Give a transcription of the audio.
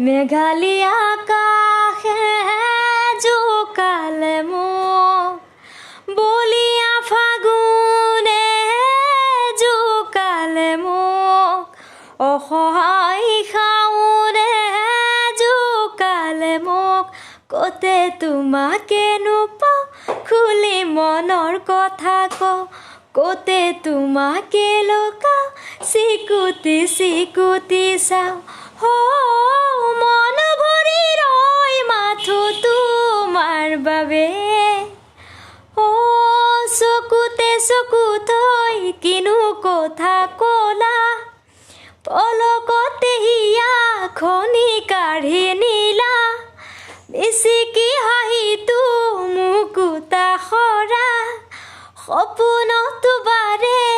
মেঘালী আকাশে জোকালে মোক বলিয়া ফাগুনে জোকালে মোক অসহায় শাওনে জোকালে মোক কতে তোমাকে নোপাওঁ খুলি মনৰ কথা কওঁ কতে তোমাকে লুকাওঁ চিকুটি চিকুটি চাওঁ মন ভৰি ৰয় মাথো তোমাৰ বাবে চকুতে চকু থৈ কিনো কথা ক'লা পলকতে হিয়া খনি কাঢ়ি নিলা বেছিকি হাঁহিটো মুকুতা সৰা সপোনত